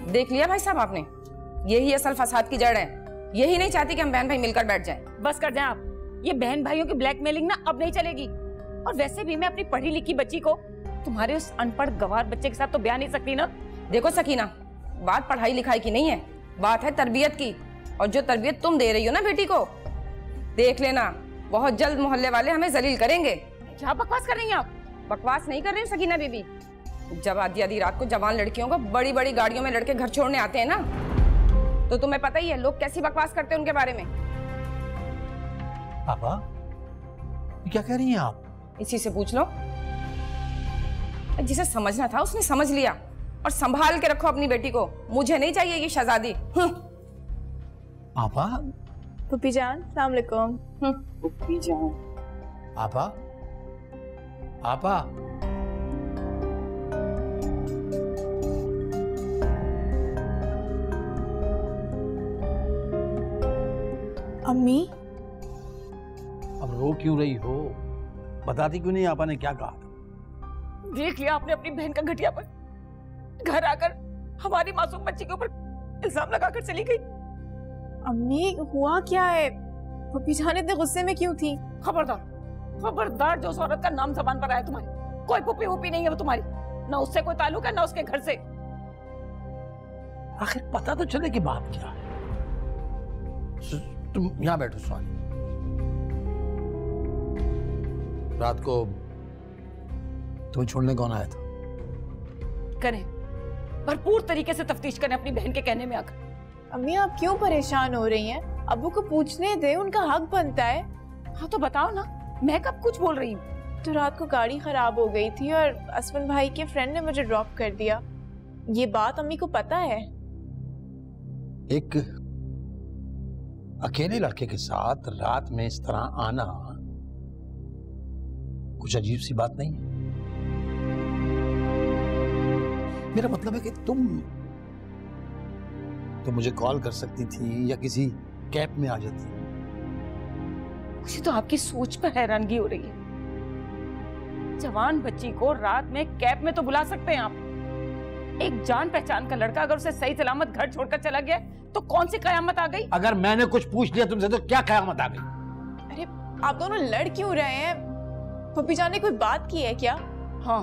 देख लिया भाई साहब आपने, यही असल फसाद की जड़ है। यही नहीं चाहती कि हम बहन भाई मिलकर बैठ जाएं। बस कर जाएं आप। ये बहन भाइयों की ब्लैकमेलिंग ना अब नहीं चलेगी। और वैसे भी मैं अपनी पढ़ी लिखी बच्ची को तुम्हारे उस अनपढ़ गवार बच्चे के साथ तो ब्याह नहीं सकती ना। देखो सकीना, बात पढ़ाई लिखाई की नहीं है, बात है तरबियत की। और जो तरबियत तुम दे रही हो ना बेटी को, देख लेना बहुत जल्द मोहल्ले वाले हमें जलील करेंगे। क्या बकवास कर रही हैं आप? बकवास नहीं कर रही हूँ सकीना बीबी। जब आधी आधी रात को जवान लड़कियों को बड़ी बड़ी गाड़ियों में लड़के घर छोड़ने आते हैं ना, तो तुम्हें पता ही है लोग कैसी बकवास करते हैं उनके बारे में। पापा क्या कह रही हैं आप? इसी से पूछ लो। जिसे समझना था उसने समझ लिया। और संभाल के रखो अपनी बेटी को, मुझे नहीं चाहिए ये शहजादी। पापा। पुप्पी जान, अस्सलाम वालेकुम। पुप्पी जान। पापा पापा। अम्मी। अब रो क्यों रही हो? बताती क्यों नहीं आपा ने क्या कहा? देख लिया आपने अपनी बहन का घटियापन। घर आकर हमारी मासूम बच्ची के ऊपर इल्जाम लगाकर चली गई। अम्मी हुआ क्या है? पुप्पी जान इतने गुस्से में क्यों थी? खबरदार खबरदार, जो उस औरत का नाम जबान पर आया तुम्हारी, कोई पुप्पी वुप्पी नहीं है वो तुम्हारी। ना उससे कोई ताल्लुक है ना उसके घर से। आखिर पता तो चले कि बात क्या है। तुम यहाँ बैठो सुहानी। रात को तुम्हें छोड़ने कौन आया था? करें, भरपूर तरीके से तफ्तीश करें अपनी बहन के कहने में आकर। अम्मी आप क्यों परेशान हो रही हैं? अब्बू को पूछने दे, उनका हक बनता है। हाँ तो बताओ ना, मैं कब कुछ बोल रही हूँ? तो रात को गाड़ी खराब हो गई थी और असफन भाई के फ्रेंड ने मुझे ड्रॉप कर दिया। ये बात अम्मी को पता है। एक अकेले लड़के के साथ रात में इस तरह आना कुछ अजीब सी बात नहीं है। मेरा मतलब है कि तुम तो मुझे कॉल कर सकती थी या किसी कैब में आ जाती। मुझे तो आपकी सोच पर हैरानगी हो रही है। जवान बच्ची को रात में कैब में तो बुला सकते हैं आप। एक जान पहचान का लड़का अगर उसे सही सलामत घर छोड़कर चला गया तो कौन सी कयामत आ गई? अगर मैंने कुछ पूछ लिया तुमसे तो क्या कयामत आ गई? अरे आप दोनों लड़ क्यों रहे हैं? पुप्पी जान ने कोई बात की है क्या? हाँ,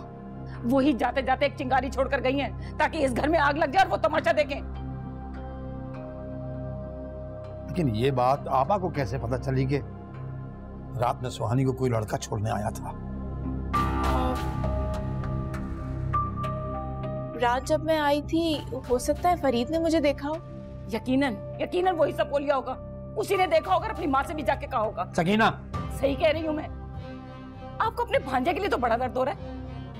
वही जाते जाते एक चिंगारी छोड़कर गई हैं ताकि इस घर में आग लग जाए और वो तमाशा देखें। लेकिन ये बात आपा को कैसे पता चली कि रात में सुहानी को कोई लड़का छोड़ने आया था? रात जब मैं आई थी हो सकता है फरीद ने मुझे देखा हो। यकीनन वही सब बोलिया होगा। उसी ने देखा होगा, अपनी माँ से भी जाके कहा होगा। सकीना सही कह रही हूँ मैं। आपको अपने भांजे के लिए तो बड़ा दर्द हो रहा है,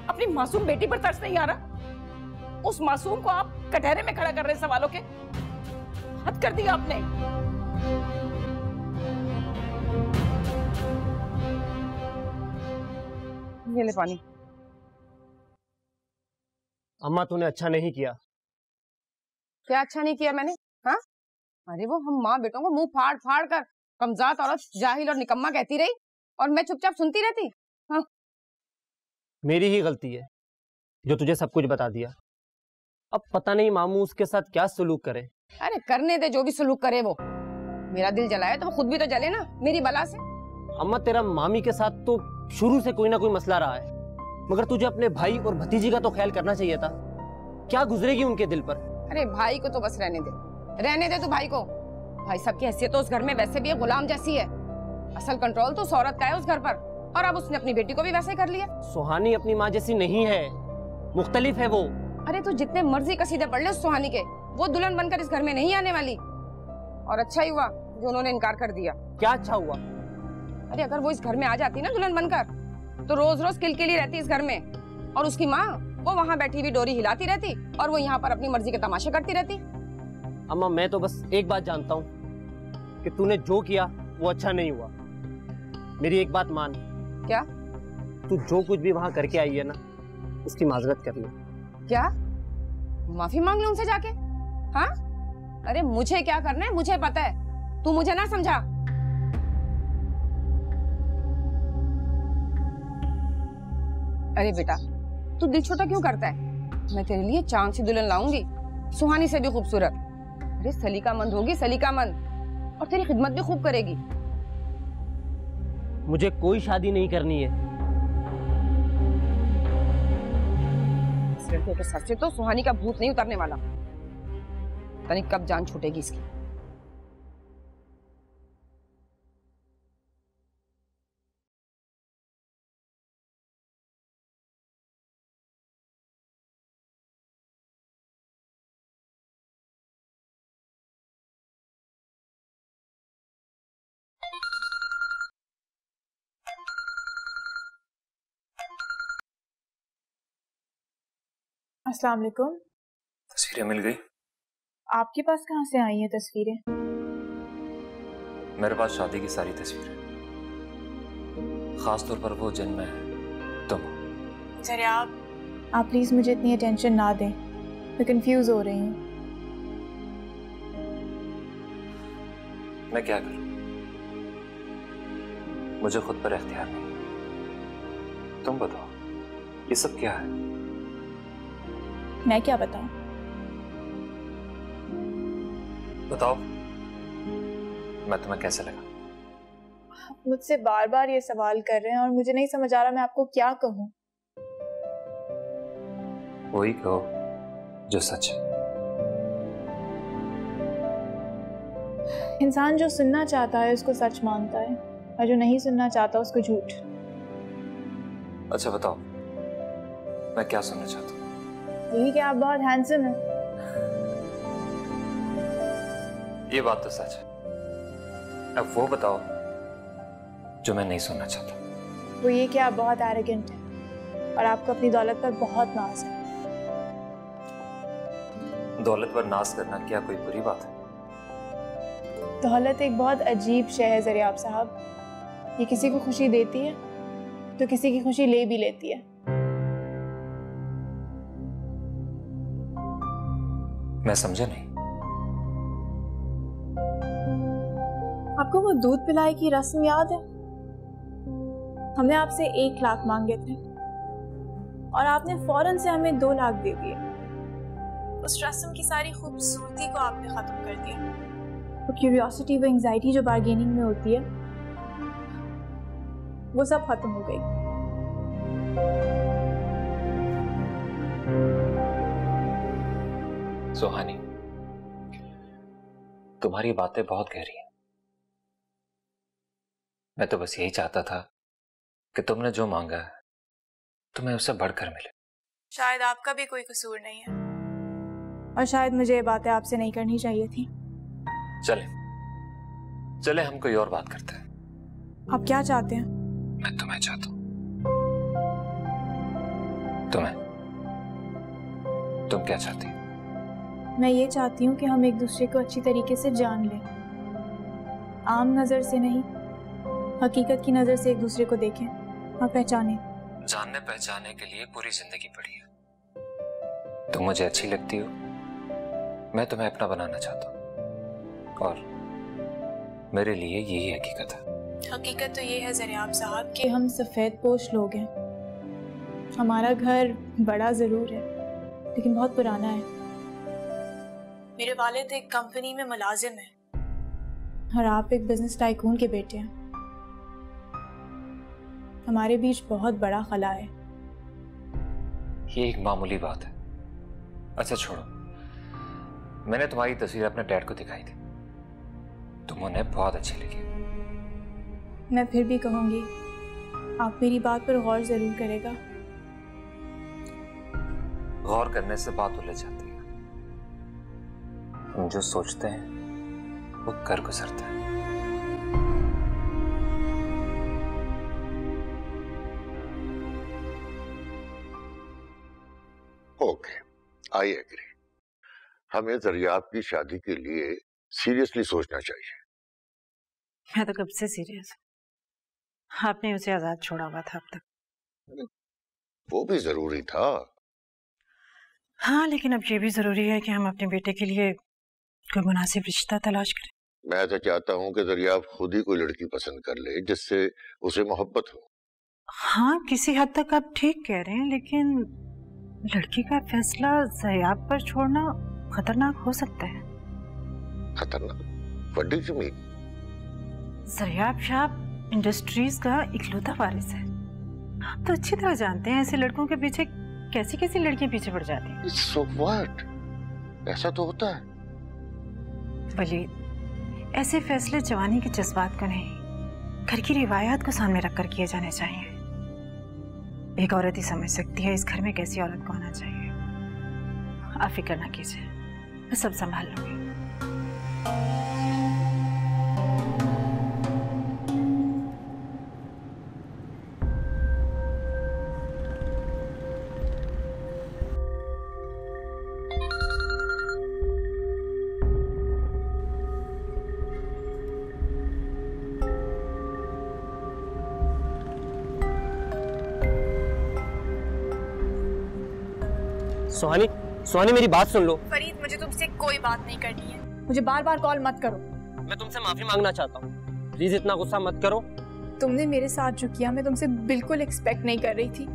अपनी मासूम बेटी पर तरस नहीं आ रहा। उस मासूम को आप कटहरे में खड़ा कर रहे सवालों के। हद कर दिया आपने। ये ले पानी। अम्मा तूने अच्छा नहीं किया। क्या अच्छा नहीं किया मैंने? हाँ, अरे वो हम माँ बेटों को मुंह फाड़ फाड़ कर कमजात औरत, जाहिल और निकम्मा कहती रही और मैं चुपचाप सुनती रहती। हाँ, मेरी ही गलती है जो तुझे सब कुछ बता दिया। अब पता नहीं मामू उसके साथ क्या सलूक करे। अरे करने दे, जो भी सलूक करे वो। मेरा दिल जलाए तो वो खुद भी तो जले ना मेरी बला से। अम्मा तेरा मामी के साथ तो शुरू से कोई ना कोई मसला रहा है, मगर तुझे अपने भाई और भतीजी का तो ख्याल करना चाहिए था। क्या गुजरेगी उनके दिल पर? अरे भाई को तो बस रहने दे तू भाई को। भाई साहब की हैसियत तो उस घर में वैसे भी गुलाम जैसी है। असल कंट्रोल तो उस औरत का है उस घर पर, और अब उसने अपनी बेटी को भी वैसे कर लिया। सुहानी अपनी माँ जैसी नहीं है, मुख्तलिफ है वो। अरे तू जितने मर्जी कसीदे पढ़ ले उस सुहानी के, वो दुल्हन बनकर इस घर में नहीं आने वाली। और अच्छा ही हुआ जो उन्होंने इनकार कर दिया। क्या अच्छा हुआ? अरे अगर वो इस घर में आ जाती ना दुल्हन बनकर, तो रोज रोज किलकिली रहती इस घर में, और उसकी माँ वो वहाँ बैठी हुई डोरी हिलाती रहती और वो यहाँ पर अपनी मर्जी के तमाशे करती रहती। अम्मा मैं तो बस एक बात जानता हूँ कि तूने जो किया वो अच्छा नहीं हुआ। मेरी एक बात मान। क्या? तू जो कुछ भी वहाँ करके आई है ना, उसकी माजरत कर ले। क्या? माफी मांग लो उनसे जाके? हाँ? अरे मुझे क्या करना है मुझे पता है, तू मुझे ना समझा। अरे बेटा तू दिल छोटा क्यों करता है? मैं तेरे लिए चांद सी दुल्हन लाऊंगी सुहानी से भी खूबसूरत। अरे सलीकामंद होगी, सलीकामंद, और तेरी खिदमत भी खूब करेगी। मुझे कोई शादी नहीं करनी है। इस लड़के के सर से तो सुहानी का भूत नहीं उतरने वाला। पता नहीं कब जान छूटेगी इसकी। अस्सलाम वालेकुम। तस्वीरें मिल गई? आपके पास कहाँ से आई हैं तस्वीरें? मेरे पास शादी की सारी तस्वीरें, खास तौर पर वो जिनमें तुम हो। जरा आप प्लीज मुझे इतनी अटेंशन ना दें, मैं कंफ्यूज हो रही हूँ। मैं क्या करूं? मुझे खुद पर इख्तियार नहीं। तुम बताओ, ये सब क्या है? मैं क्या बताऊं? बताओ, मैं तुम्हें कैसे लगा? आप मुझसे बार बार ये सवाल कर रहे हैं और मुझे नहीं समझ आ रहा मैं आपको क्या कहूं। वही कहो जो सच है। इंसान जो सुनना चाहता है उसको सच मानता है, और जो नहीं सुनना चाहता उसको झूठ। अच्छा बताओ, मैं क्या सुनना चाहता हूँ? यही कि आप बहुत हैंडसम हैं। ये बात तो सच है। अब वो बताओ जो मैं नहीं सुनना चाहता। वो ये कि आप बहुत एरोगेंट हैं और आपको अपनी दौलत पर बहुत नाज है। दौलत पर नाज करना क्या कोई बुरी बात है? दौलत एक बहुत अजीब शय है ज़रियाब साहब। ये किसी को खुशी देती है तो किसी की खुशी ले भी लेती है। मैं समझा नहीं। आपको वो दूध पिलाई की रस्म याद है? हमने आपसे 1 लाख मांगे थे और आपने फौरन से हमें 2 लाख दे दिए। उस रस्म की सारी खूबसूरती को आपने खत्म कर दिया। वो क्यूरियोसिटी, वो एंजाइटी जो बार्गेनिंग में होती है, वो सब खत्म हो गई। सुहानी, तुम्हारी बातें बहुत गहरी हैं। मैं तो बस यही चाहता था कि तुमने जो मांगा है तुम्हें उससे बढ़कर मिले। शायद आपका भी कोई कसूर नहीं है और शायद मुझे ये बातें आपसे नहीं करनी चाहिए थी। चले हम कोई और बात करते हैं। आप क्या चाहते हैं? मैं तुम्हें चाहता हूं। तुम क्या चाहती हो? मैं ये चाहती हूँ कि हम एक दूसरे को अच्छी तरीके से जान लें, आम नजर से नहीं, हकीकत की नजर से एक दूसरे को देखें और पहचानें। जानने पहचाने के लिए पूरी जिंदगी पड़ी है। तुम मुझे अच्छी लगती हो, मैं तुम्हें अपना बनाना चाहता हूँ, और मेरे लिए यही हकीकत है। हकीकत तो ये है ज़रियाब साहब कि हम सफ़ेद पोश लोग हैं। हमारा घर बड़ा ज़रूर है लेकिन बहुत पुराना है। मेरे वालिद एक कंपनी में मुलाजिम हैं और आप एक बिजनेस टाइकून के बेटे हैं। हमारे बीच बहुत बड़ा खला है। ये एक मामूली बात है। अच्छा छोड़ो, मैंने तुम्हारी तस्वीर अपने डैड को दिखाई थी, तुम उन्हें बहुत अच्छी लगी। मैं फिर भी कहूंगी आप मेरी बात पर गौर जरूर करेगा। गौर करने से बात उलझ जाती है। हम जो सोचते हैं वो कर गुजरता है। Okay, I agree. हमें ज़रियाब की शादी के लिए सीरियसली सोचना चाहिए। मैं तो कब से सीरियस हूँ। आपने उसे आजाद छोड़ा हुआ था अब तक। वो भी जरूरी था। हाँ, लेकिन अब ये भी जरूरी है कि हम अपने बेटे के लिए कोई मुनासिब रिश्ता तलाश करें। मैं तो चाहता हूँ कि ज़रियाब खुद ही कोई लड़की पसंद कर ले जिससे उसे मोहब्बत हो। हाँ, किसी हद तक आप ठीक कह रहे हैं, लेकिन लड़की का फैसला ज़रियाब पर छोड़ना खतरनाक हो सकता है। खतरनाक? What do you mean? Zariyab Shah industries का इकलौता वारिस है। आप तो अच्छी तरह जानते हैं ऐसे लड़कों के पीछे कैसी कैसी लड़कियां पीछे पड़ जाती हैं। So what? ऐसा तो होता है। वलीद, ऐसे फैसले जवानी के जज्बात को नहीं, घर की रिवायात को सामने रखकर किए जाने चाहिए। एक औरत ही समझ सकती है इस घर में कैसी औरत को आना चाहिए। आप फिक्र ना कीजिए, मैं सब संभाल लूंगी। सुहानी, सुहानी मेरी बात सुन लो। फरीद, मुझे तुमसे कोई बात नहीं करनी है। मुझे बार बार कॉल मत करो। मैं तुमसे माफी मांगना चाहता हूँ, प्लीज इतना गुस्सा मत करो। तुमने मेरे साथ जो किया मैं तुमसे बिल्कुल एक्सपेक्ट नहीं कर रही थी।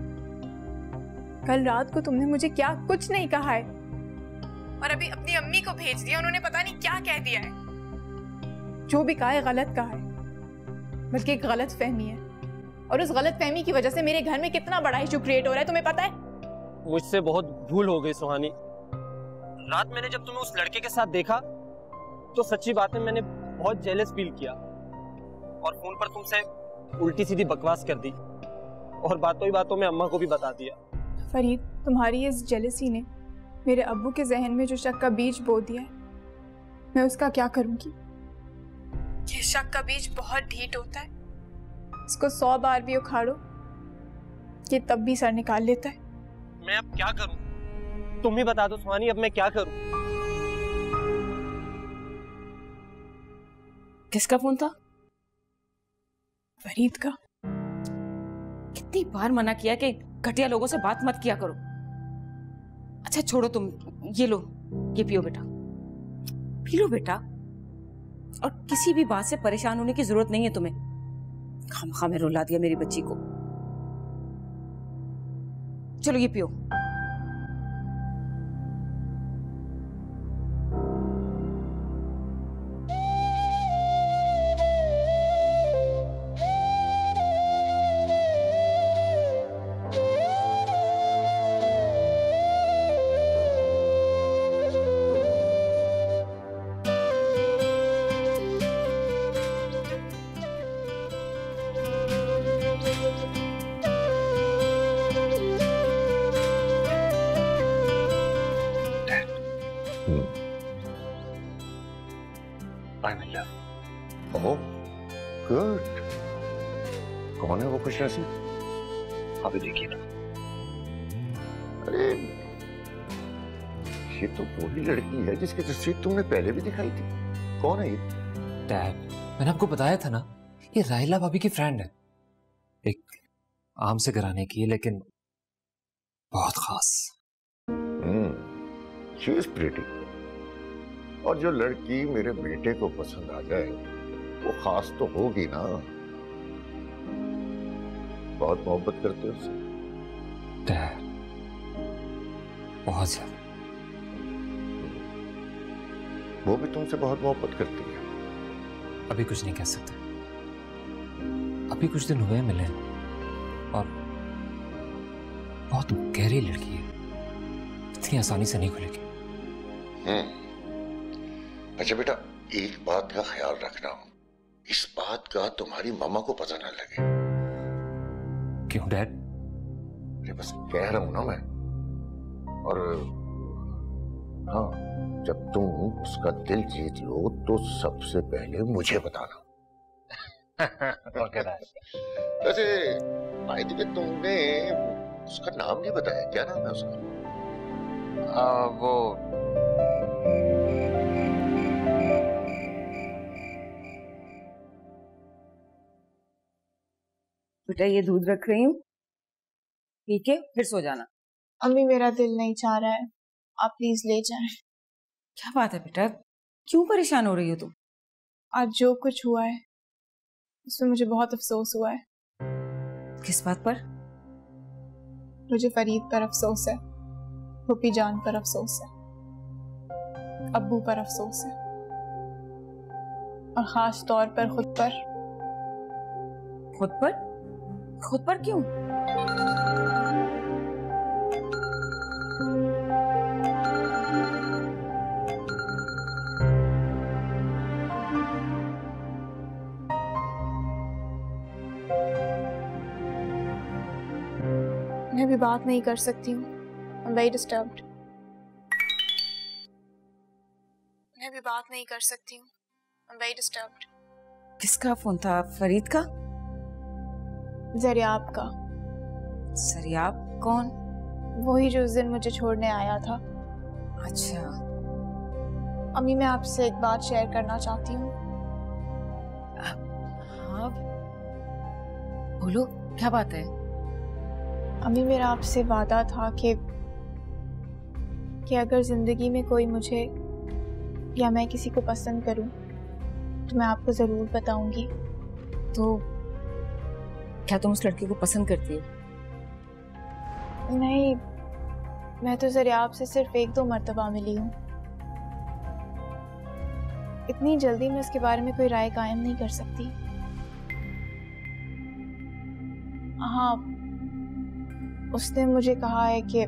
कल रात को तुमने मुझे क्या कुछ नहीं कहा है, और अभी अपनी अम्मी को भेज दिया, उन्होंने पता नहीं क्या कह दिया है। जो भी कहा है गलत कहा है, बल्कि एक गलत फहमी है, और उस गलत फहमी की वजह से मेरे घर में कितना बड़ा इशू क्रिएट हो रहा है तुम्हें पता है? मुझसे बहुत भूल हो गई सुहानी। रात मैंने जब तुम्हें उस लड़के के साथ देखा तो सच्ची बात है मैंने बहुत जेलस फील किया, और फोन पर तुमसे उल्टी सीधी बकवास कर दी, और बातों ही बातों में अम्मा को भी बता दिया। फरीद, तुम्हारी इस जेलसी ने मेरे अब्बू के जहन में जो शक का बीज बो दिया है, मैं उसका क्या करूंगी? ये शक का बीज बहुत ढीठ होता है, इसको 100 बार भी उखाड़ो ये तब भी सर निकाल लेता है। मैं अब क्या करूं? तुम ही बता दो सुहानी, अब मैं क्या करूं? किसका फोन था? फरीद का। कितनी बार मना किया कि घटिया लोगों से बात मत किया करो। अच्छा छोड़ो तुम, ये लो, ये पियो बेटा, पी लो बेटा। और किसी भी बात से परेशान होने की जरूरत नहीं है तुम्हें। खामखा में रुला दिया मेरी बच्ची को। चलो ये पियो। Oh good. कौन है वो खुशनसीब? अभी देखिए ना। अरे ये तो वही लड़की है जिसकी तस्वीर तुमने पहले भी दिखाई थी। कौन है ये? डैड, मैंने आपको बताया था ना, ये रायला भाभी की फ्रेंड है। एक आम से घराने की है, लेकिन बहुत खास। She is pretty. और जो लड़की मेरे बेटे को पसंद आ जाए वो खास तो होगी ना। बहुत मोहब्बत करते हो उससे? डैड, बहुत ज्यादा। वो भी तुमसे बहुत मोहब्बत करती है? अभी कुछ नहीं कह सकते, अभी कुछ दिन हुए मिले, और बहुत गहरी लड़की है, इतनी आसानी से नहीं खुलेगी। अच्छा बेटा, एक बात का ख्याल रखना, इस बात का तुम्हारी मामा को पता ना लगे। क्यों डैड? अरे बस कह रहा हूं ना मैं। और हाँ, जब तुम उसका दिल जीत लो तो सबसे पहले मुझे बताना। Okay dad. वैसे आई थिंक तुमने उसका नाम नहीं बताया, क्या नाम है उसका? वो बेटा ये दूध रख रही हूँ, पी के फिर सो जाना। अम्मी, मेरा दिल नहीं चाह रहा है, आप प्लीज ले जाएं। क्या बात है बेटा, क्यों परेशान हो रही हो तुम? आज जो कुछ हुआ है उसमें मुझे बहुत अफसोस हुआ है। किस बात पर? मुझे फरीद पर अफसोस है, फूफी जान पर अफसोस है। अब्बू पर अफसोस है, और खास तौर पर खुद पर। खुद पर क्यों? मैं भी बात नहीं कर सकती हूँ। I'm very disturbed. मैं भी बात नहीं कर सकती हूँ। I'm very disturbed. किसका फोन था? फरीद का? ज़रियाब का। सरियाब कौन? वही जो उस दिन मुझे छोड़ने आया था। अच्छा। अम्मी, मैं आपसे एक बात शेयर करना चाहती हूँ। हाँ बोलो, क्या बात है? अम्मी, मेरा आपसे वादा था कि अगर जिंदगी में कोई मुझे या मैं किसी को पसंद करूं तो मैं आपको जरूर बताऊंगी। तो क्या तुम उस लड़के को पसंद करती हो? नहीं, मैं तो ज़रियाब से सिर्फ 1-2 मर्तबा मिली हूँ। इतनी जल्दी मैं उसके बारे में कोई राय कायम नहीं कर सकती। हाँ, उसने मुझे कहा है कि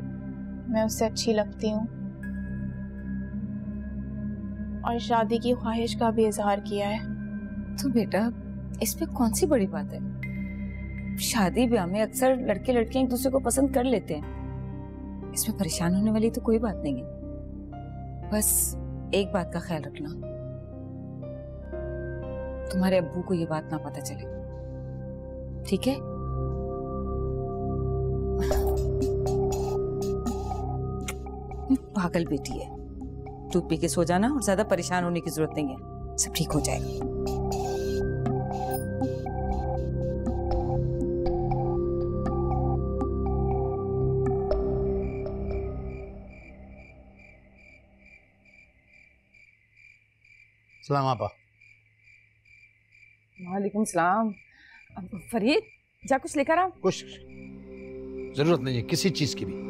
मैं उससे अच्छी लगती हूँ और शादी की ख्वाहिश का भी इजहार किया है। तो बेटा, इसमें कौन सी बड़ी बात है? शादी ब्याह में अक्सर लड़के लड़कियां एक दूसरे को पसंद कर लेते हैं। इसमें परेशान होने वाली तो कोई बात नहीं है। बस एक बात का ख्याल रखना, तुम्हारे अब्बू को ये बात ना पता चले, ठीक है? पागल बेटी है। दूध पी के सो जाना और ज्यादा परेशान होने की जरूरत नहीं है, सब ठीक हो जाएगा। सलाम आपा। वालेकुम सलाम। फरीद, जा कुछ लेकर आ। कुछ जरूरत नहीं है किसी चीज की भी।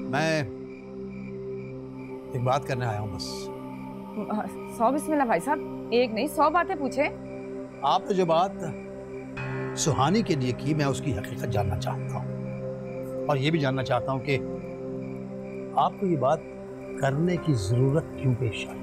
मैं एक बात करने आया हूं बस। 100 बिस्मिल्लाह भाई साहब, एक नहीं 100 बातें पूछे। आपने जो बात सुहानी के लिए की, मैं उसकी हकीकत जानना चाहता हूं, और ये भी जानना चाहता हूं कि आपको ये बात करने की जरूरत क्यों पेश आई।